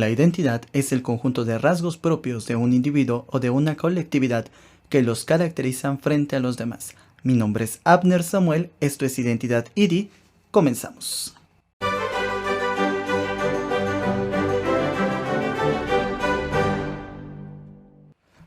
La identidad es el conjunto de rasgos propios de un individuo o de una colectividad que los caracterizan frente a los demás. Mi nombre es Abner Samuel, esto es Identidad ID. Comenzamos.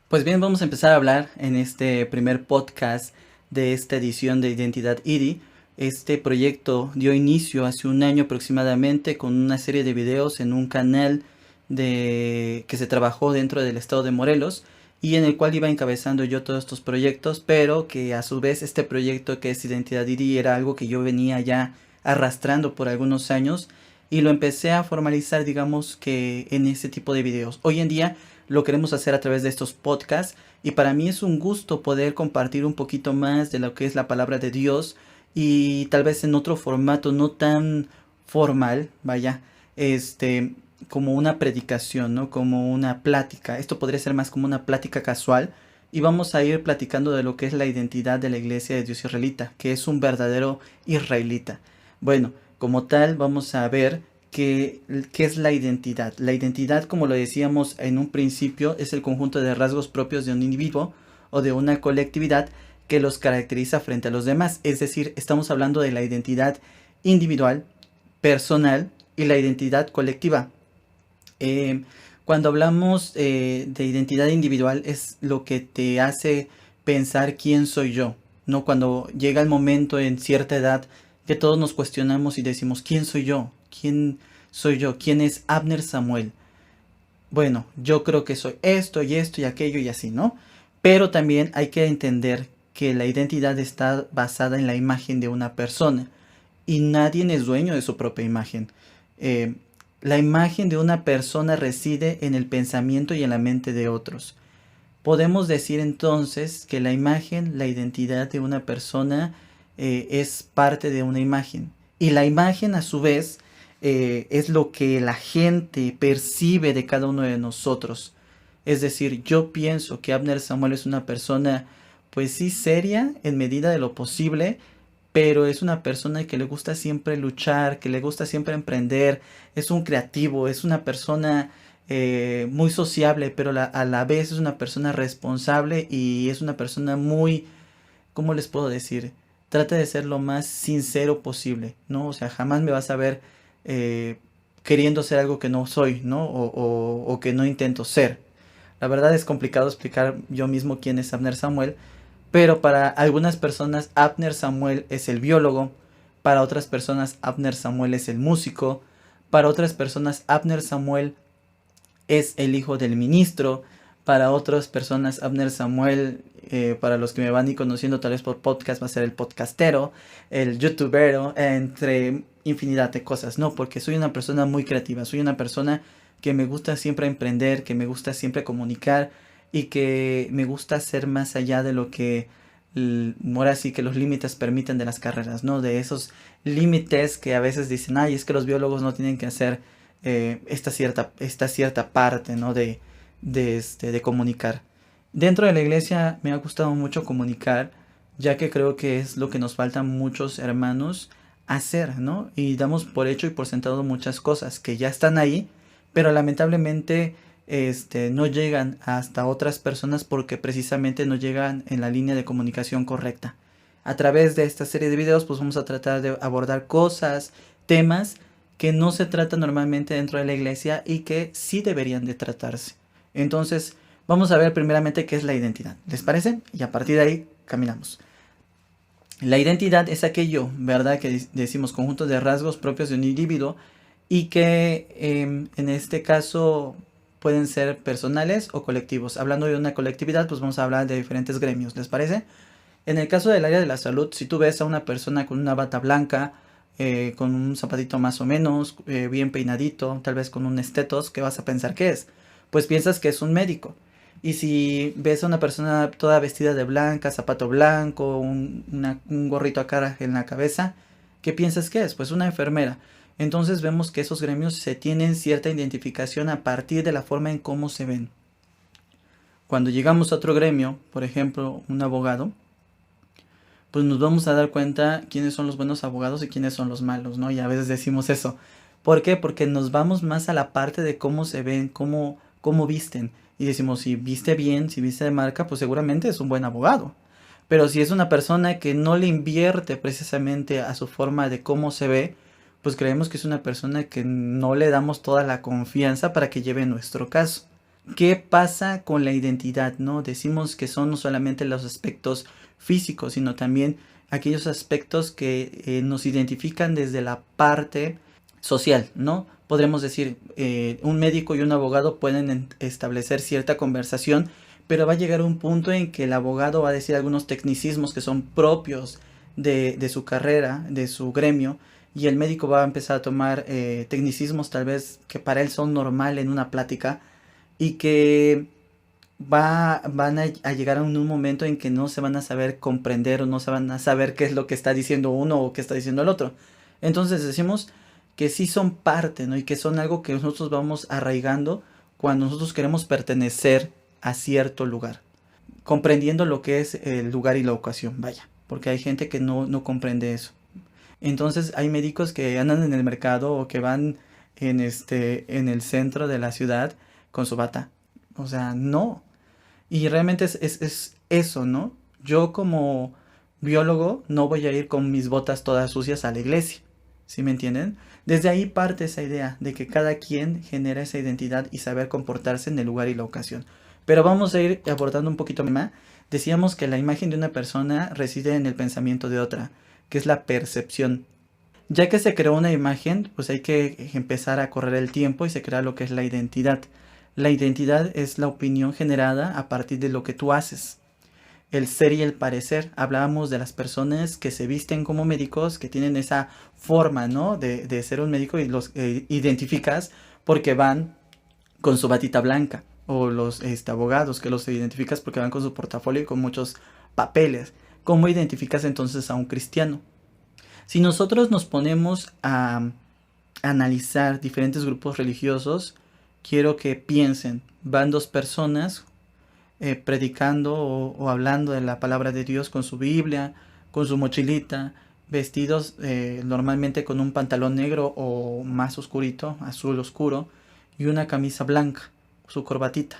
Pues bien, vamos a empezar a hablar en este primer podcast de esta edición de Identidad ID. Este proyecto dio inicio hace un año aproximadamente con una serie de videos en un canal que se trabajó dentro del estado de Morelos y en el cual iba encabezando yo todos estos proyectos, pero que a su vez este proyecto que es Identidad ID era algo que yo venía ya arrastrando por algunos años y lo empecé a formalizar, digamos, que en ese tipo de videos. Hoy en día lo queremos hacer a través de estos podcasts y para mí es un gusto poder compartir un poquito más de lo que es la palabra de Dios y tal vez en otro formato no tan formal, vaya, como una predicación, ¿no? Como una plática. Esto podría ser más como una plática casual y vamos a ir platicando de lo que es la identidad de la Iglesia de Dios Israelita, que es un verdadero israelita. Bueno, como tal vamos a ver ¿qué es la identidad? La identidad, como lo decíamos en un principio, es el conjunto de rasgos propios de un individuo o de una colectividad que los caracteriza frente a los demás. Es decir, estamos hablando de la identidad individual, personal y la identidad colectiva. Cuando hablamos de identidad individual es lo que te hace pensar quién soy yo, ¿no? Cuando llega el momento en cierta edad que todos nos cuestionamos y decimos ¿quién soy yo? ¿Quién soy yo? ¿Quién es Abner Samuel? Bueno, yo creo que soy esto y esto y aquello y así, ¿no? Pero también hay que entender que la identidad está basada en la imagen de una persona y nadie es dueño de su propia imagen. La imagen de una persona reside en el pensamiento y en la mente de otros. Podemos decir entonces que la imagen, la identidad de una persona es parte de una imagen. Y la imagen a su vez es lo que la gente percibe de cada uno de nosotros. Es decir, yo pienso que Abner Samuel es una persona, pues sí, seria en medida de lo posible, pero es una persona que le gusta siempre luchar, que le gusta siempre emprender, es un creativo, es una persona muy sociable, pero a la vez es una persona responsable y es una persona muy, ¿cómo les puedo decir? Trata de ser lo más sincero posible, ¿no? O sea, jamás me vas a ver queriendo ser algo que no soy, ¿no? O que no intento ser. La verdad es complicado explicar yo mismo quién es Abner Samuel, pero para algunas personas Abner Samuel es el biólogo, para otras personas Abner Samuel es el músico, para otras personas Abner Samuel es el hijo del ministro, para otras personas Abner Samuel, para los que me van a ir conociendo tal vez por podcast, va a ser el podcastero, el youtubero, entre infinidad de cosas, ¿no? Porque soy una persona muy creativa, soy una persona que me gusta siempre emprender, que me gusta siempre comunicar y que me gusta ser más allá de lo que ahora sí que los límites permiten de las carreras, ¿no? De esos límites que a veces dicen, ay, es que los biólogos no tienen que hacer esta cierta parte, ¿no? de comunicar. Dentro de la iglesia me ha gustado mucho comunicar, ya que creo que es lo que nos faltan muchos hermanos hacer, ¿no? Y damos por hecho y por sentado muchas cosas que ya están ahí, pero lamentablemente no llegan hasta otras personas porque precisamente no llegan en la línea de comunicación correcta. A través de esta serie de videos pues vamos a tratar de abordar cosas, temas que no se tratan normalmente dentro de la iglesia y que sí deberían de tratarse. Entonces vamos a ver primeramente qué es la identidad, ¿les parece? Y a partir de ahí caminamos. La identidad es aquello, ¿verdad? Que decimos conjunto de rasgos propios de un individuo y que en este caso pueden ser personales o colectivos. Hablando de una colectividad, pues vamos a hablar de diferentes gremios, ¿les parece? En el caso del área de la salud, si tú ves a una persona con una bata blanca, con un zapatito más o menos, bien peinadito, tal vez con un estetos, ¿qué vas a pensar que es? Pues piensas que es un médico. Y si ves a una persona toda vestida de blanca, zapato blanco, un gorrito acá en la cabeza, ¿qué piensas que es? Pues una enfermera. Entonces vemos que esos gremios se tienen cierta identificación a partir de la forma en cómo se ven. Cuando llegamos a otro gremio, por ejemplo, un abogado, pues nos vamos a dar cuenta quiénes son los buenos abogados y quiénes son los malos, ¿no? Y a veces decimos eso, ¿Por qué? Porque nos vamos más a la parte de cómo se ven, cómo visten. Y decimos, si viste bien, si viste de marca, pues seguramente es un buen abogado. Pero si es una persona que no le invierte precisamente a su forma de cómo se ve, pues creemos que es una persona que no le damos toda la confianza para que lleve nuestro caso. ¿Qué pasa con la identidad, no? Decimos que son no solamente los aspectos físicos, sino también aquellos aspectos que nos identifican desde la parte social, ¿no? Podremos decir, un médico y un abogado pueden establecer cierta conversación, pero va a llegar un punto en que el abogado va a decir algunos tecnicismos que son propios de su carrera, de su gremio, y el médico va a empezar a tomar tecnicismos tal vez que para él son normal en una plática y que van a llegar a un momento en que no se van a saber comprender o no se van a saber qué es lo que está diciendo uno o qué está diciendo el otro. Entonces decimos que sí son parte, ¿no? Y que son algo que nosotros vamos arraigando cuando nosotros queremos pertenecer a cierto lugar, comprendiendo lo que es el lugar y la ocasión, vaya, porque hay gente que no comprende eso. Entonces hay médicos que andan en el mercado o que van en el centro de la ciudad con su bata. O sea, no. Y realmente es eso, ¿no? Yo como biólogo no voy a ir con mis botas todas sucias a la iglesia. ¿Sí me entienden? Desde ahí parte esa idea de que cada quien genera esa identidad y saber comportarse en el lugar y la ocasión. Pero vamos a ir abordando un poquito más. Decíamos que la imagen de una persona reside en el pensamiento de otra, que es la percepción. Ya que se creó una imagen, pues hay que empezar a correr el tiempo y se crea lo que es la identidad. La identidad es la opinión generada a partir de lo que tú haces. El ser y el parecer. Hablábamos de las personas que se visten como médicos, que tienen esa forma, ¿no? De ser un médico y los identificas porque van con su batita blanca. O los abogados que los identificas porque van con su portafolio y con muchos papeles. ¿Cómo identificas entonces a un cristiano? Si nosotros nos ponemos a analizar diferentes grupos religiosos, quiero que piensen, van dos personas predicando o hablando de la palabra de Dios con su Biblia, con su mochilita, vestidos normalmente con un pantalón negro o más oscurito, azul oscuro, y una camisa blanca, su corbatita,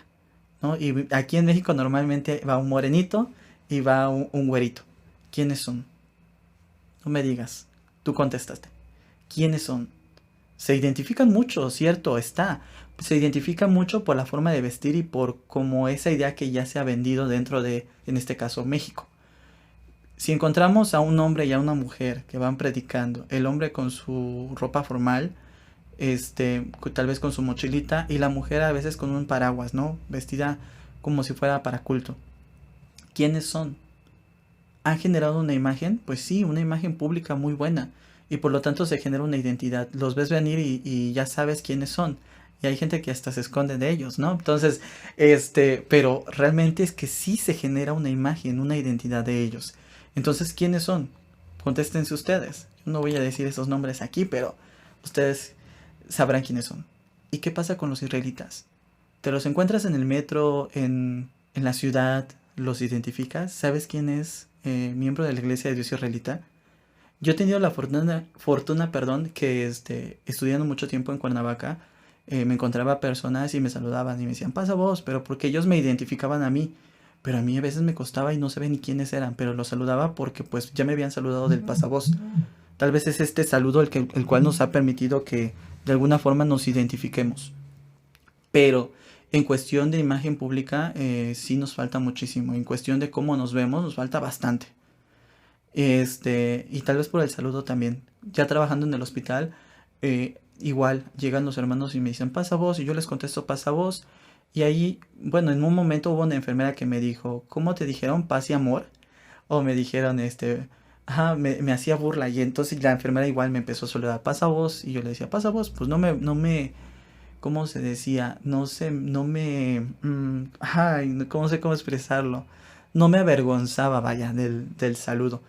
¿no? Y aquí en México normalmente va un morenito y va un güerito. ¿Quiénes son? No me digas. Tú contestaste. ¿Quiénes son? Se identifican mucho, cierto, está. Se identifican mucho por la forma de vestir y por como esa idea que ya se ha vendido dentro de, en este caso, México. Si encontramos a un hombre y a una mujer que van predicando, el hombre con su ropa formal, tal vez con su mochilita, y la mujer a veces con un paraguas, ¿no? Vestida como si fuera para culto. ¿Quiénes son? ¿Han generado una imagen? Pues sí, una imagen pública muy buena. Y por lo tanto se genera una identidad. Los ves venir y ya sabes quiénes son. Y hay gente que hasta se esconde de ellos, ¿no? Entonces, pero realmente es que sí se genera una imagen, una identidad de ellos. Entonces, ¿quiénes son? Contéstense ustedes. Yo no voy a decir esos nombres aquí, pero ustedes sabrán quiénes son. ¿Y qué pasa con los israelitas? ¿Te los encuentras en el metro, en la ciudad? ¿Los identificas? ¿Sabes quién es miembro de la Iglesia de Dios Israelita? Yo he tenido la fortuna, perdón, que estudiando mucho tiempo en Cuernavaca, me encontraba personas y me saludaban y me decían, pasa vos, pero porque ellos me identificaban a mí. Pero a mí a veces me costaba y no sabía ni quiénes eran, pero los saludaba porque pues ya me habían saludado del pasavoz. Tal vez es este saludo el cual nos ha permitido que de alguna forma nos identifiquemos. Pero en cuestión de imagen pública sí nos falta muchísimo. En cuestión de cómo nos vemos nos falta bastante. Y tal vez por el saludo también. Ya trabajando en el hospital, igual llegan los hermanos y me dicen, pasa vos, y yo les contesto, pasa vos. Y ahí, bueno, en un momento hubo una enfermera que me dijo, ¿cómo te dijeron? Paz y amor. O me dijeron, me hacía burla. Y entonces la enfermera igual me empezó a saludar, pasa vos. Y yo le decía, pasa vos, pues ¿cómo se decía? No sé, no me, ¿cómo sé cómo expresarlo? No me avergonzaba, vaya, del saludo.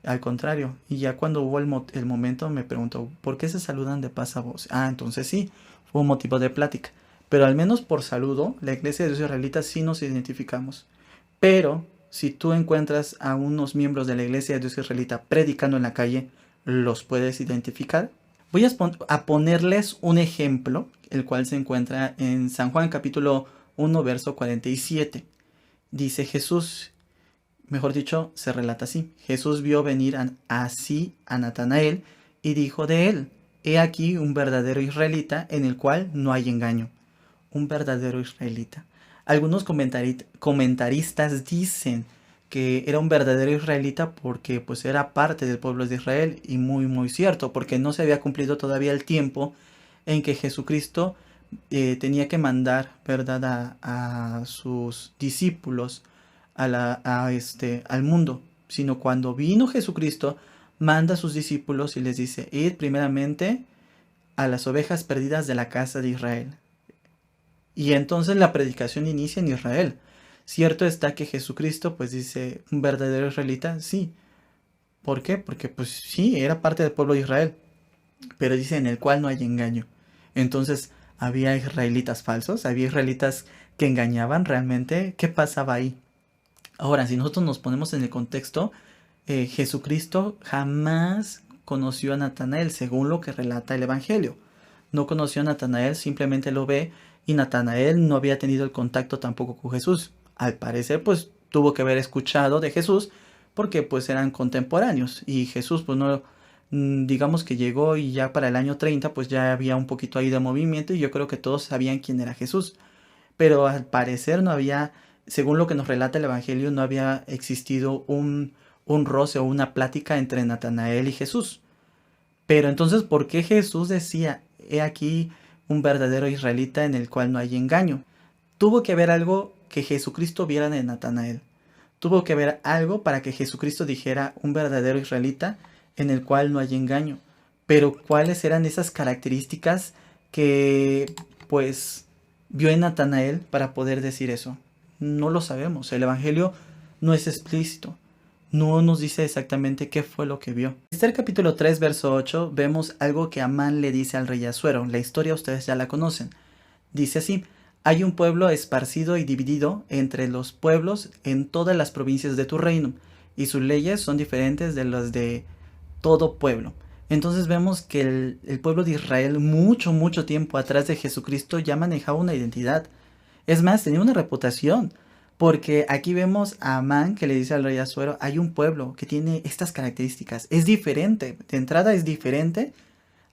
Al contrario, y ya cuando hubo el momento me preguntó, ¿por qué se saludan de paz a voz? Ah, entonces sí, fue un motivo de plática. Pero al menos por saludo, la Iglesia de Dios Israelita sí nos identificamos. Pero si tú encuentras a unos miembros de la Iglesia de Dios Israelita predicando en la calle, ¿los puedes identificar? Voy a ponerles un ejemplo, el cual se encuentra en San Juan capítulo 1, verso 47. Dice Jesús, mejor dicho, se relata así. Jesús vio venir así a Natanael y dijo de él, he aquí un verdadero israelita en el cual no hay engaño. Un verdadero israelita. Algunos comentaristas dicen que era un verdadero israelita porque pues era parte del pueblo de Israel, y muy muy cierto, porque no se había cumplido todavía el tiempo en que Jesucristo tenía que mandar, ¿verdad?, a sus discípulos al mundo, sino cuando vino Jesucristo, manda a sus discípulos y les dice, id primeramente a las ovejas perdidas de la casa de Israel. Y entonces la predicación inicia en Israel. Cierto está que Jesucristo pues dice, un verdadero israelita, sí. ¿Por qué? Porque pues sí, era parte del pueblo de Israel, pero dice en el cual no hay engaño. Entonces, ¿había israelitas falsos? ¿Había israelitas que engañaban realmente? ¿Qué pasaba ahí? Ahora, si nosotros nos ponemos en el contexto, Jesucristo jamás conoció a Natanael, según lo que relata el Evangelio. No conoció a Natanael, simplemente lo ve, y Natanael no había tenido el contacto tampoco con Jesús. Al parecer, pues tuvo que haber escuchado de Jesús, porque pues eran contemporáneos, y Jesús pues no, digamos que llegó y ya para el año 30 pues ya había un poquito ahí de movimiento, y yo creo que todos sabían quién era Jesús. Pero al parecer no había, según lo que nos relata el Evangelio, no había existido un roce o una plática entre Natanael y Jesús. Pero entonces, ¿por qué Jesús decía, he aquí un verdadero israelita en el cual no hay engaño? Tuvo que haber algo que Jesucristo viera de Natanael. Tuvo que haber algo para que Jesucristo dijera, un verdadero israelita en el cual no hay engaño. Pero ¿cuáles eran esas características que, pues, vio en Natanael para poder decir eso? No lo sabemos. El Evangelio no es explícito. No nos dice exactamente qué fue lo que vio. En Esther capítulo 3, verso 8, vemos algo que Amán le dice al rey Asuero. La historia ustedes ya la conocen. Dice así, hay un pueblo esparcido y dividido entre los pueblos en todas las provincias de tu reino, y sus leyes son diferentes de las de todo pueblo. Entonces vemos que el pueblo de Israel mucho tiempo atrás de Jesucristo ya manejaba una identidad. Es más, tenía una reputación. Porque aquí vemos a Amán que le dice al rey Asuero, hay un pueblo que tiene estas características. Es diferente, de entrada es diferente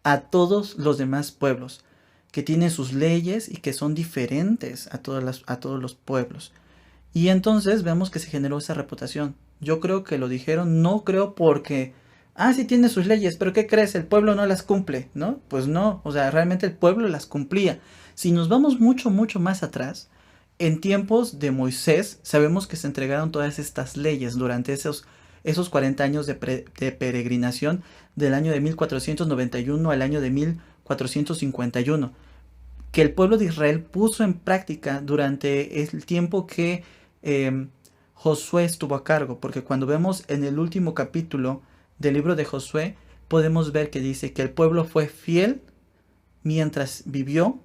a todos los demás pueblos, que tienen sus leyes y que son diferentes a todos los pueblos. Y entonces vemos que se generó esa reputación. Yo creo que lo dijeron, no creo porque, sí tiene sus leyes, pero ¿qué crees? El pueblo no las cumple, ¿no? Pues no, o sea, realmente el pueblo las cumplía. Si nos vamos mucho más atrás, en tiempos de Moisés, sabemos que se entregaron todas estas leyes durante esos 40 años de peregrinación, del año de 1491 al año de 1451, que el pueblo de Israel puso en práctica durante el tiempo que Josué estuvo a cargo, porque cuando vemos en el último capítulo del libro de Josué, podemos ver que dice que el pueblo fue fiel mientras vivió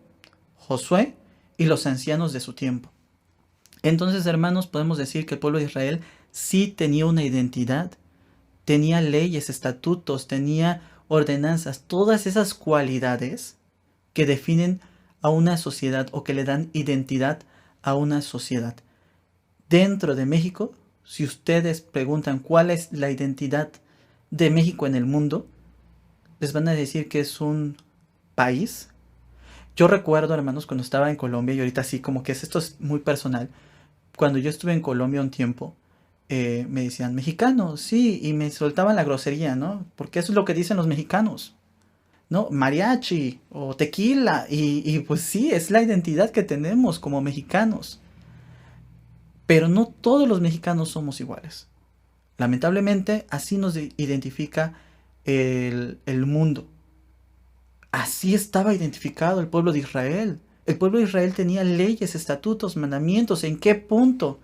Josué y los ancianos de su tiempo. Entonces, hermanos, podemos decir que el pueblo de Israel sí tenía una identidad, tenía leyes, estatutos, tenía ordenanzas, todas esas cualidades que definen a una sociedad o que le dan identidad a una sociedad. Dentro de México, si ustedes preguntan cuál es la identidad de México en el mundo, les van a decir que es un país. Yo recuerdo, hermanos, cuando estaba en Colombia, y ahorita sí, como que esto es muy personal. Cuando yo estuve en Colombia un tiempo, me decían, mexicano, sí, y me soltaban la grosería, ¿no? Porque eso es lo que dicen los mexicanos, ¿no? Mariachi o tequila, y pues sí, es la identidad que tenemos como mexicanos. Pero no todos los mexicanos somos iguales. Lamentablemente, así nos identifica el mundo. Así estaba identificado el pueblo de Israel. El pueblo de Israel tenía leyes, estatutos, mandamientos. ¿En qué punto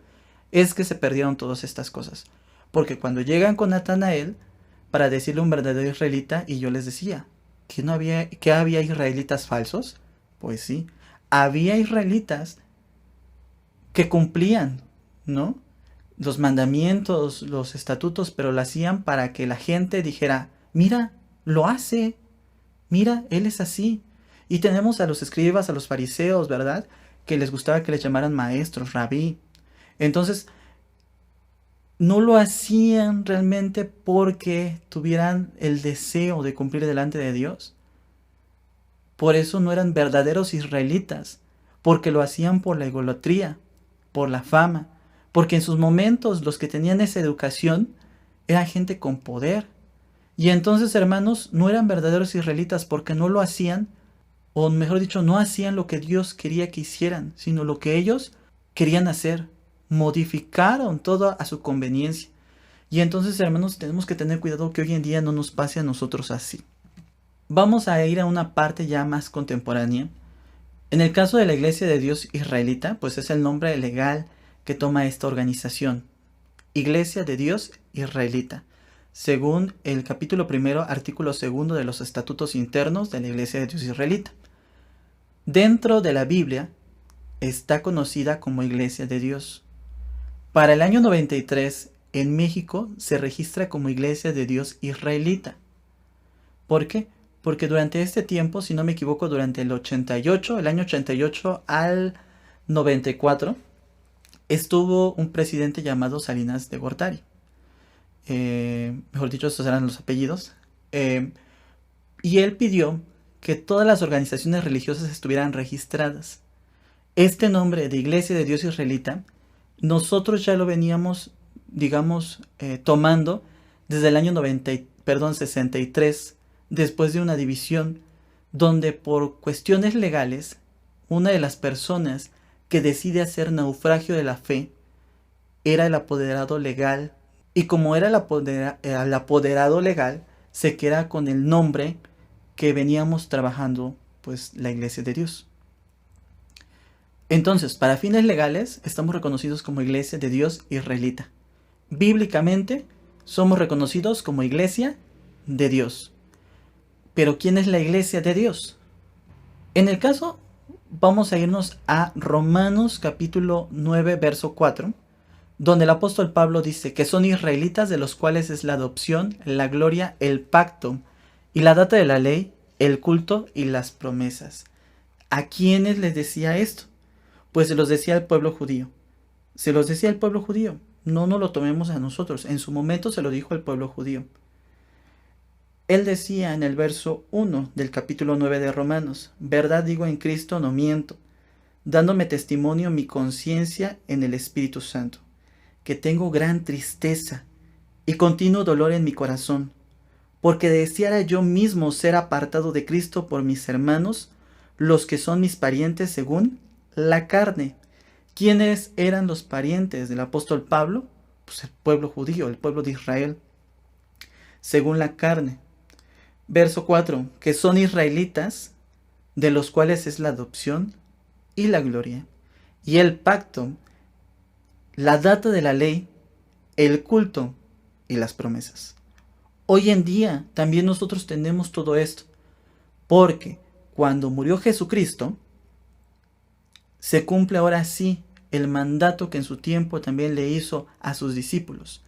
es que se perdieron todas estas cosas? Porque cuando llegan con Natanael para decirle un verdadero israelita, y yo les decía, ¿que había israelitas falsos? Pues sí, había israelitas que cumplían, ¿no?, los mandamientos, los estatutos, pero lo hacían para que la gente dijera, mira, lo hace. Mira, él es así. Y tenemos a los escribas, a los fariseos, ¿verdad? Que les gustaba que les llamaran maestros, rabí. Entonces, no lo hacían realmente porque tuvieran el deseo de cumplir delante de Dios. Por eso no eran verdaderos israelitas, porque lo hacían por la idolatría, por la fama, porque en sus momentos los que tenían esa educación eran gente con poder. Y entonces, hermanos, no eran verdaderos israelitas porque no lo hacían, o mejor dicho, no hacían lo que Dios quería que hicieran, sino lo que ellos querían hacer. Modificaron todo a su conveniencia. Y entonces, hermanos, tenemos que tener cuidado que hoy en día no nos pase a nosotros así. Vamos a ir a una parte ya más contemporánea. En el caso de la Iglesia de Dios Israelita, pues es el nombre legal que toma esta organización. Iglesia de Dios Israelita, según el capítulo 1, artículo 2 de los estatutos internos de la Iglesia de Dios Israelita. Dentro de la Biblia está conocida como Iglesia de Dios. Para el año 93, en México se registra como Iglesia de Dios Israelita. ¿Por qué? Porque durante este tiempo, si no me equivoco, durante el año 88 al 94, estuvo un presidente llamado Salinas de Gortari. Mejor dicho, estos eran los apellidos. Y él pidió que todas las organizaciones religiosas estuvieran registradas. Este nombre de Iglesia de Dios Israelita, nosotros ya lo veníamos, digamos, tomando desde el año 63, después de una división, donde por cuestiones legales, una de las personas que decide hacer naufragio de la fe era el apoderado legal, y como era el apoderado legal, se queda con el nombre que veníamos trabajando, pues, la Iglesia de Dios. Entonces, para fines legales, estamos reconocidos como Iglesia de Dios Israelita. Bíblicamente, somos reconocidos como Iglesia de Dios. Pero ¿quién es la Iglesia de Dios? En el caso, vamos a irnos a Romanos capítulo 9, verso 4, donde el apóstol Pablo dice que son israelitas, de los cuales es la adopción, la gloria, el pacto y la data de la ley, el culto y las promesas. ¿A quiénes les decía esto? Pues se los decía al pueblo judío. Se los decía al pueblo judío. No nos lo tomemos a nosotros. En su momento se lo dijo al pueblo judío. Él decía en el verso 1 del capítulo 9 de Romanos: verdad digo en Cristo, no miento, dándome testimonio mi conciencia en el Espíritu Santo, que tengo gran tristeza y continuo dolor en mi corazón, porque deseara yo mismo ser apartado de Cristo por mis hermanos, los que son mis parientes según la carne. ¿Quiénes eran los parientes del apóstol Pablo? Pues el pueblo judío, el pueblo de Israel, según la carne. Verso 4, que son israelitas, de los cuales es la adopción y la gloria, y el pacto, la data de la ley, el culto y las promesas. Hoy en día también nosotros tenemos todo esto, porque cuando murió Jesucristo, se cumple ahora sí el mandato que en su tiempo también le hizo a sus discípulos,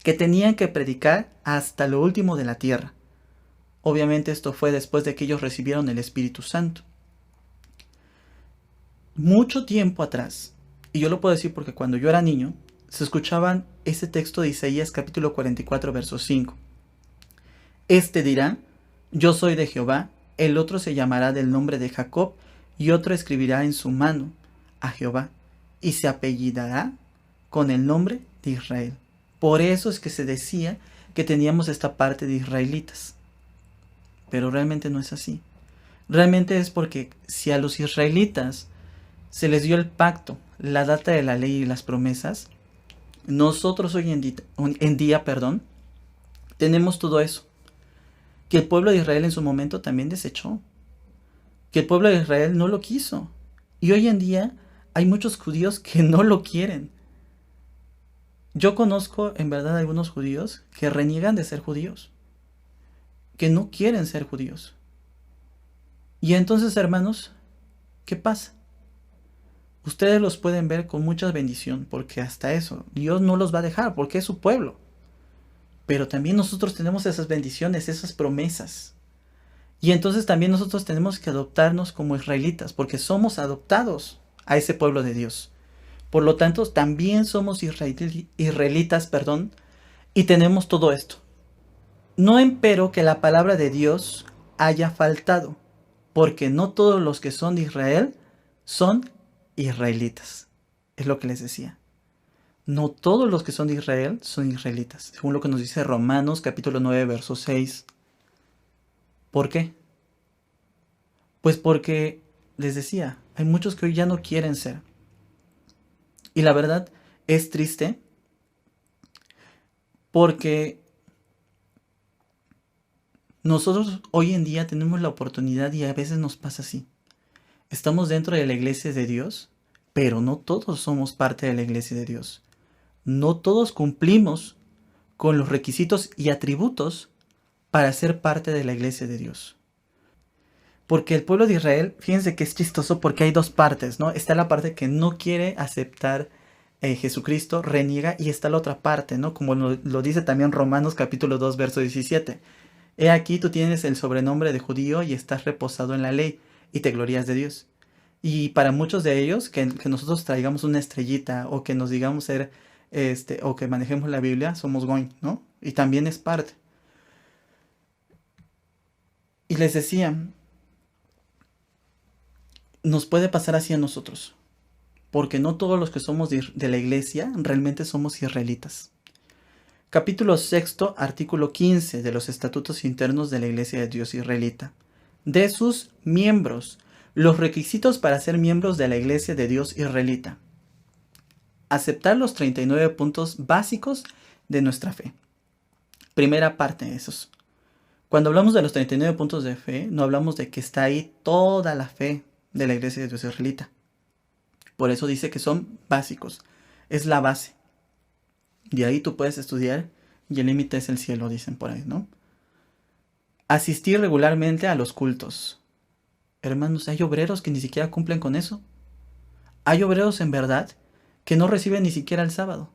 que tenían que predicar hasta lo último de la tierra. Obviamente esto fue después de que ellos recibieron el Espíritu Santo. Mucho tiempo atrás, y yo lo puedo decir porque cuando yo era niño, se escuchaban ese texto de Isaías capítulo 44, verso 5. Este dirá: yo soy de Jehová, el otro se llamará del nombre de Jacob, y otro escribirá en su mano a Jehová, y se apellidará con el nombre de Israel. Por eso es que se decía que teníamos esta parte de israelitas. Pero realmente no es así. Realmente es porque si a los israelitas se les dio el pacto, la data de la ley y las promesas, nosotros hoy en día, tenemos todo eso. Que el pueblo de Israel en su momento también desechó. Que el pueblo de Israel no lo quiso. Y hoy en día hay muchos judíos que no lo quieren. Yo conozco en verdad algunos judíos que reniegan de ser judíos, que no quieren ser judíos. Y entonces, hermanos, ¿qué pasa? Ustedes los pueden ver con mucha bendición, porque hasta eso, Dios no los va a dejar, porque es su pueblo. Pero también nosotros tenemos esas bendiciones, esas promesas. Y entonces también nosotros tenemos que adoptarnos como israelitas, porque somos adoptados a ese pueblo de Dios. Por lo tanto, también somos israelitas, perdón, y tenemos todo esto. No empero que la palabra de Dios haya faltado, porque no todos los que son de Israel son israelitas. Es lo que les decía. No todos los que son de Israel son israelitas, según lo que nos dice Romanos capítulo 9, verso 6. ¿Por qué? Pues porque, les decía, hay muchos que hoy ya no quieren ser. Y la verdad es triste porque nosotros hoy en día tenemos la oportunidad y a veces nos pasa así. Estamos dentro de la iglesia de Dios, pero no todos somos parte de la iglesia de Dios. No todos cumplimos con los requisitos y atributos para ser parte de la iglesia de Dios. Porque el pueblo de Israel, fíjense que es chistoso porque hay dos partes, ¿no? Está la parte que no quiere aceptar Jesucristo, reniega, y está la otra parte, ¿no? Como lo dice también Romanos capítulo 2, verso 17. He aquí tú tienes el sobrenombre de judío y estás reposado en la ley y te glorías de Dios. Y para muchos de ellos, que nosotros traigamos una estrellita o que nos digamos ser, o que manejemos la Biblia, somos goin, ¿no? Y también es parte. Y les decía, nos puede pasar así a nosotros, porque no todos los que somos de la iglesia realmente somos israelitas. Capítulo 6, artículo 15 de los estatutos internos de la iglesia de Dios israelita. De sus miembros, los requisitos para ser miembros de la iglesia de Dios israelita. Aceptar los 39 puntos básicos de nuestra fe. Primera parte de esos. Cuando hablamos de los 39 puntos de fe, no hablamos de que está ahí toda la fe de la iglesia de Dios israelita. Por eso dice que son básicos. Es la base. De ahí tú puedes estudiar y el límite es el cielo, dicen por ahí, ¿no? Asistir regularmente a los cultos. Hermanos, hay obreros que ni siquiera cumplen con eso. Hay obreros en verdad que no reciben ni siquiera el sábado.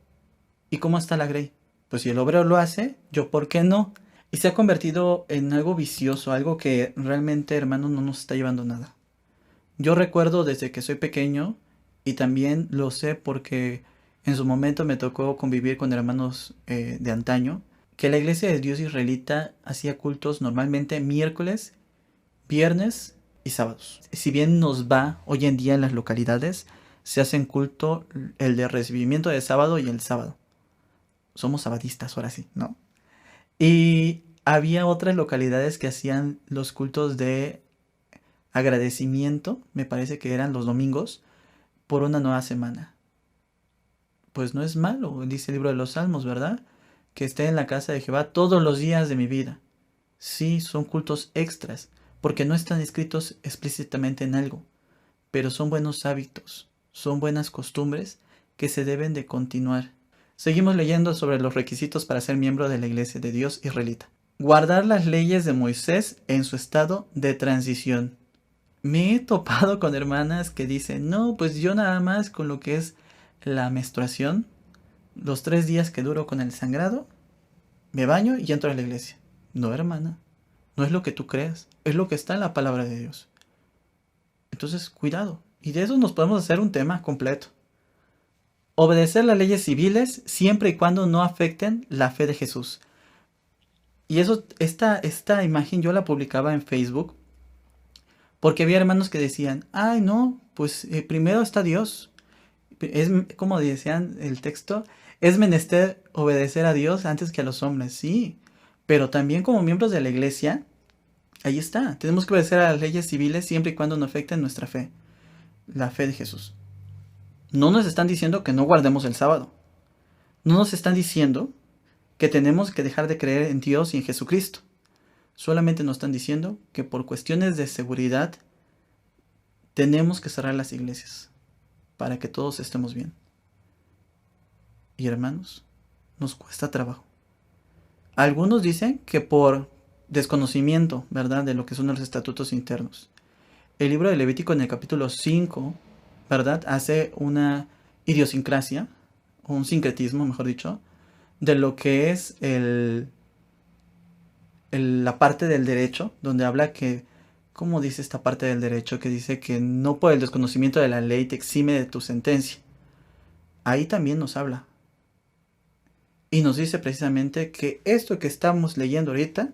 ¿Y cómo está la grey? Pues si el obrero lo hace, ¿yo por qué no? Y se ha convertido en algo vicioso, algo que realmente, hermano, no nos está llevando a nada. Yo recuerdo desde que soy pequeño, y también lo sé porque en su momento me tocó convivir con hermanos de antaño, que la iglesia de Dios israelita hacía cultos normalmente miércoles, viernes y sábados. Si bien nos va hoy en día en las localidades, se hacen culto el de recibimiento de sábado y el sábado. Somos sabadistas ahora sí, ¿no? Y había otras localidades que hacían los cultos de agradecimiento, me parece que eran los domingos, por una nueva semana. Pues no es malo, dice el libro de los Salmos, ¿verdad? Que esté en la casa de Jehová todos los días de mi vida. Sí, son cultos extras, porque no están escritos explícitamente en algo, pero son buenos hábitos, son buenas costumbres que se deben de continuar. Seguimos leyendo sobre los requisitos para ser miembro de la Iglesia de Dios israelita. Guardar las leyes de Moisés en su estado de transición. Me he topado con hermanas que dicen, no, pues yo nada más con lo que es la menstruación, los 3 días que duro con el sangrado, me baño y entro a la iglesia. No, hermana, no es lo que tú creas, es lo que está en la palabra de Dios. Entonces, cuidado. Y de eso nos podemos hacer un tema completo. Obedecer las leyes civiles siempre y cuando no afecten la fe de Jesús. Y eso, esta imagen yo la publicaba en Facebook porque había hermanos que decían, ay no, pues primero está Dios. Es como decían el texto, es menester obedecer a Dios antes que a los hombres, sí. Pero también como miembros de la iglesia, ahí está. Tenemos que obedecer a las leyes civiles siempre y cuando no afecten nuestra fe, la fe de Jesús. No nos están diciendo que no guardemos el sábado. No nos están diciendo que tenemos que dejar de creer en Dios y en Jesucristo. Solamente nos están diciendo que por cuestiones de seguridad tenemos que cerrar las iglesias para que todos estemos bien. Y hermanos, nos cuesta trabajo. Algunos dicen que por desconocimiento, ¿verdad?, de lo que son los estatutos internos. El libro de Levítico en el capítulo 5, ¿verdad?, hace una idiosincrasia, o un sincretismo, mejor dicho, de lo que es la parte del derecho, donde habla que, ¿cómo dice esta parte del derecho? Que dice que no por el desconocimiento de la ley te exime de tu sentencia. Ahí también nos habla. Y nos dice precisamente que esto que estamos leyendo ahorita,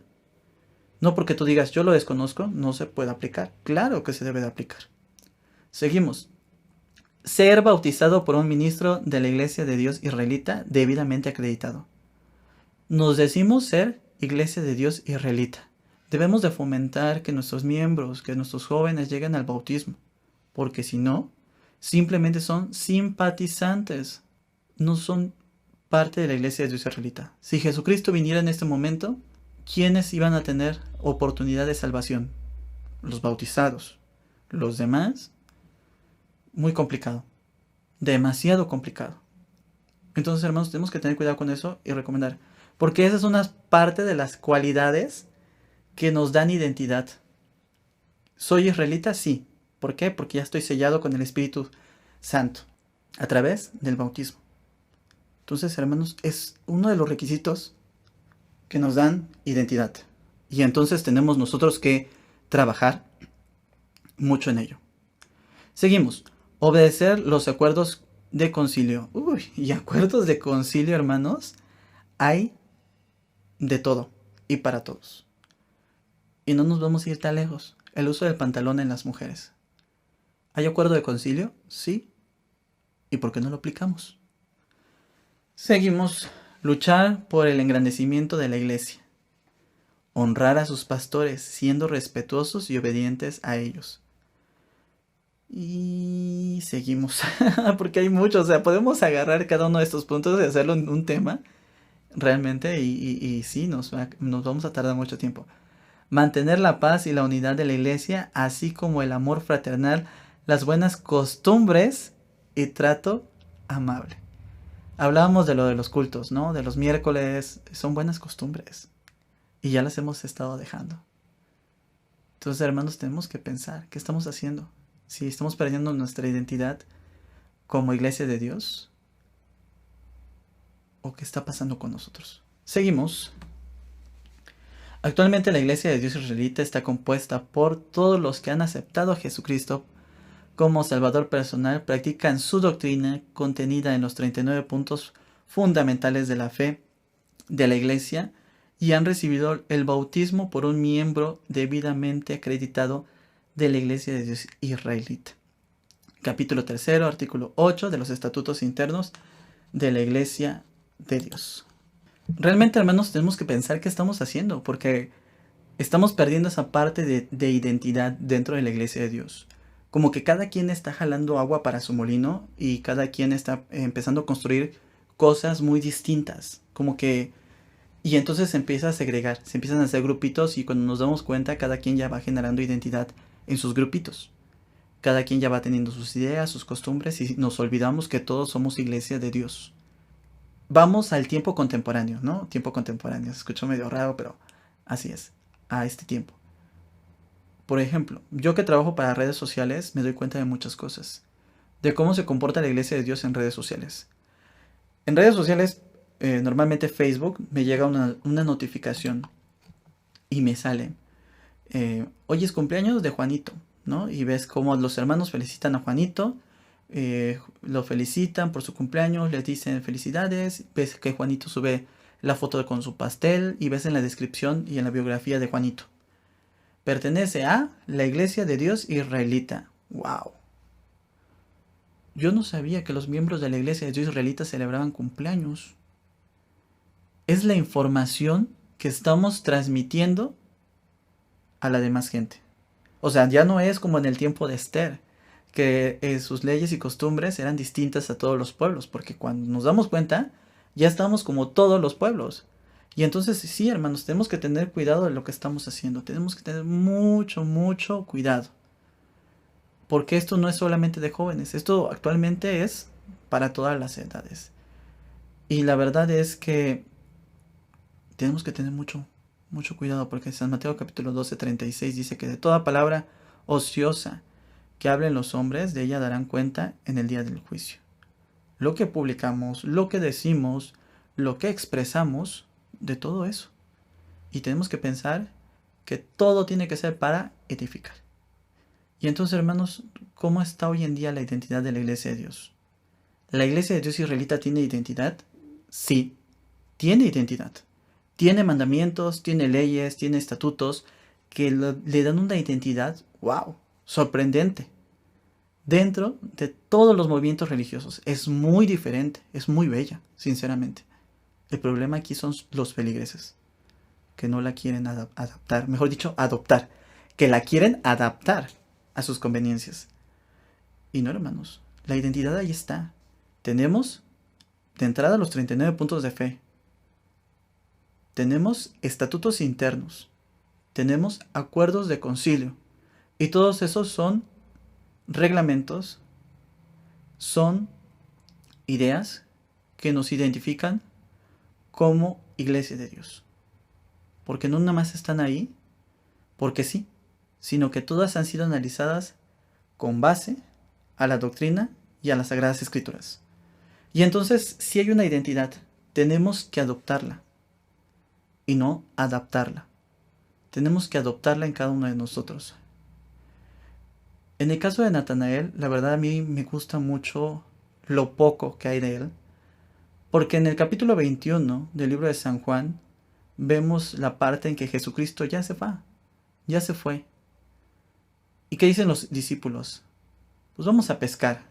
no porque tú digas yo lo desconozco, no se puede aplicar. Claro que se debe de aplicar. Seguimos. Ser bautizado por un ministro de la Iglesia de Dios israelita debidamente acreditado. Nos decimos ser Iglesia de Dios israelita. Debemos de fomentar que nuestros miembros, que nuestros jóvenes lleguen al bautismo, porque si no, simplemente son simpatizantes, no son parte de la Iglesia de Dios israelita. Si Jesucristo viniera en este momento, ¿quiénes iban a tener oportunidad de salvación? Los bautizados. Los demás, muy complicado, demasiado complicado. Entonces, hermanos, tenemos que tener cuidado con eso y recomendar, porque esa es una parte de las cualidades que nos dan identidad. ¿Soy israelita? Sí. ¿Por qué? Porque ya estoy sellado con el Espíritu Santo a través del bautismo. Entonces, hermanos, es uno de los requisitos que nos dan identidad. Y entonces tenemos nosotros que trabajar mucho en ello. Seguimos. Obedecer los acuerdos de concilio. Uy, y acuerdos de concilio, hermanos, hay de todo y para todos. Y no nos vamos a ir tan lejos. El uso del pantalón en las mujeres. ¿Hay acuerdo de concilio? Sí. ¿Y por qué no lo aplicamos? Seguimos. Luchar por el engrandecimiento de la iglesia. Honrar a sus pastores, siendo respetuosos y obedientes a ellos. Y seguimos. Porque hay muchos. O sea, podemos agarrar cada uno de estos puntos y hacerlo en un tema. Realmente. Y sí, nos vamos a tardar mucho tiempo. Mantener la paz y la unidad de la iglesia, así como el amor fraternal, las buenas costumbres y trato amable. Hablábamos de lo de los cultos, ¿no? De los miércoles, son buenas costumbres. Y ya las hemos estado dejando. Entonces, hermanos, tenemos que pensar, ¿qué estamos haciendo? Si estamos perdiendo nuestra identidad como iglesia de Dios, ¿o qué está pasando con nosotros? Seguimos. Actualmente la Iglesia de Dios israelita está compuesta por todos los que han aceptado a Jesucristo como Salvador personal, practican su doctrina contenida en los 39 puntos fundamentales de la fe de la Iglesia y han recibido el bautismo por un miembro debidamente acreditado de la Iglesia de Dios israelita. Capítulo 3, artículo 8 de los estatutos internos de la Iglesia de Dios. Realmente, hermanos, tenemos que pensar qué estamos haciendo, porque estamos perdiendo esa parte de identidad dentro de la iglesia de Dios. Como que cada quien está jalando agua para su molino y cada quien está empezando a construir cosas muy distintas. Como que... Y entonces se empieza a segregar, se empiezan a hacer grupitos y cuando nos damos cuenta cada quien ya va generando identidad en sus grupitos. Cada quien ya va teniendo sus ideas, sus costumbres y nos olvidamos que todos somos iglesia de Dios. Vamos al tiempo contemporáneo, ¿no? Tiempo contemporáneo, se escuchó medio raro, pero así es, a este tiempo. Por ejemplo, yo que trabajo para redes sociales me doy cuenta de muchas cosas, de cómo se comporta la iglesia de Dios en redes sociales. En redes sociales, normalmente Facebook, me llega una notificación y me sale, hoy es cumpleaños de Juanito, ¿no? Y ves cómo los hermanos felicitan a Juanito, lo felicitan por su cumpleaños, les dicen felicidades, ves que Juanito sube la foto con su pastel y ves en la descripción y en la biografía de Juanito. Pertenece a la Iglesia de Dios israelita. ¡Wow! Yo no sabía que los miembros de la Iglesia de Dios israelita celebraban cumpleaños. Es la información que estamos transmitiendo a la demás gente. O sea, ya no es como en el tiempo de Esther, que sus leyes y costumbres eran distintas a todos los pueblos, porque cuando nos damos cuenta, ya estamos como todos los pueblos. Y entonces sí, hermanos, tenemos que tener cuidado de lo que estamos haciendo, tenemos que tener mucho, mucho cuidado. Porque esto no es solamente de jóvenes, esto actualmente es para todas las edades. Y la verdad es que tenemos que tener mucho, mucho cuidado, porque San Mateo capítulo 12:36 dice que de toda palabra ociosa que hablen los hombres, de ella darán cuenta en el día del juicio. Lo que publicamos, lo que decimos, lo que expresamos, de todo eso. Y tenemos que pensar que todo tiene que ser para edificar. Y entonces, hermanos, ¿cómo está hoy en día la identidad de la Iglesia de Dios? ¿La Iglesia de Dios israelita tiene identidad? Sí, tiene identidad. Tiene mandamientos, tiene leyes, tiene estatutos que le dan una identidad, wow, sorprendente. Dentro de todos los movimientos religiosos. Es muy diferente, es muy bella, sinceramente. El problema aquí son los feligreses, que no la quieren adaptar, mejor dicho, adoptar, que la quieren adaptar a sus conveniencias. Y no, hermanos, la identidad ahí está. Tenemos de entrada los 39 puntos de fe. Tenemos estatutos internos. Tenemos acuerdos de concilio. Y todos esos son reglamentos, son ideas que nos identifican como Iglesia de Dios. Porque no nada más están ahí porque sí, sino que todas han sido analizadas con base a la doctrina y a las Sagradas Escrituras. Y entonces, si hay una identidad, tenemos que adoptarla y no adaptarla. Tenemos que adoptarla en cada uno de nosotros. En el caso de Natanael, la verdad a mí me gusta mucho lo poco que hay de él, porque en el capítulo 21 del libro de San Juan vemos la parte en que Jesucristo ya se va, ya se fue. ¿Y qué dicen los discípulos? Pues vamos a pescar.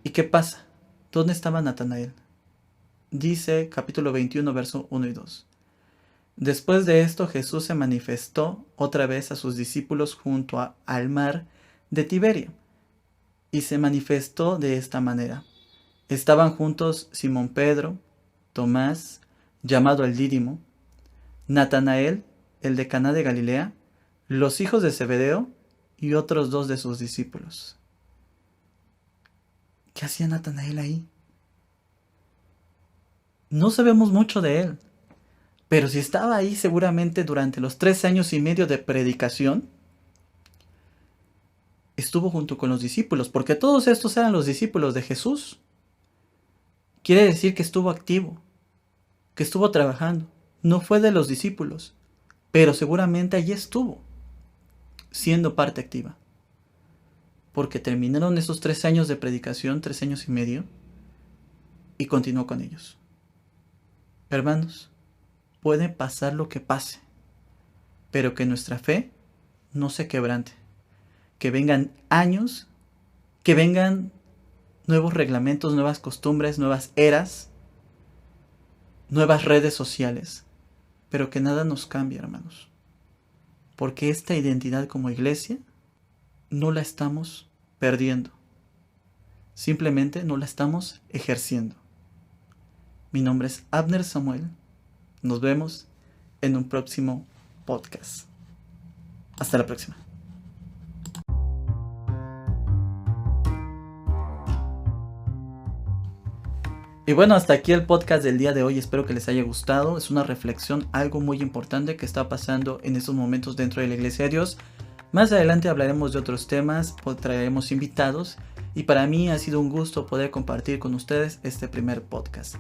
¿Y qué pasa? ¿Dónde estaba Natanael? Dice capítulo 21, verso 1 y 2. Después de esto Jesús se manifestó otra vez a sus discípulos junto al mar de Tiberio, y se manifestó de esta manera. Estaban juntos Simón Pedro, Tomás, llamado el Dídimo, Natanael, el de Caná de Galilea, los hijos de Zebedeo y otros 2 de sus discípulos. ¿Qué hacía Natanael ahí? No sabemos mucho de él, pero si estaba ahí seguramente durante los 3 años y medio de predicación, estuvo junto con los discípulos, porque todos estos eran los discípulos de Jesús. Quiere decir que estuvo activo, que estuvo trabajando. No fue de los discípulos, pero seguramente allí estuvo, siendo parte activa. Porque terminaron esos 3 años de predicación, 3 años y medio, y continuó con ellos. Hermanos, puede pasar lo que pase, pero que nuestra fe no se quebrante. Que vengan años, que vengan nuevos reglamentos, nuevas costumbres, nuevas eras, nuevas redes sociales, pero que nada nos cambie, hermanos. Porque esta identidad como iglesia no la estamos perdiendo. Simplemente no la estamos ejerciendo. Mi nombre es Abner Samuel. Nos vemos en un próximo podcast. Hasta la próxima. Y bueno, hasta aquí el podcast del día de hoy. Espero que les haya gustado. Es una reflexión, algo muy importante que está pasando en estos momentos dentro de la Iglesia de Dios. Más adelante hablaremos de otros temas, traeremos invitados. Y para mí ha sido un gusto poder compartir con ustedes este primer podcast.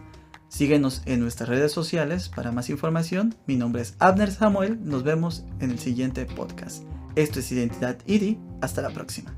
Síguenos en nuestras redes sociales para más información. Mi nombre es Abner Samuel. Nos vemos en el siguiente podcast. Esto es Identidad IDI. Hasta la próxima.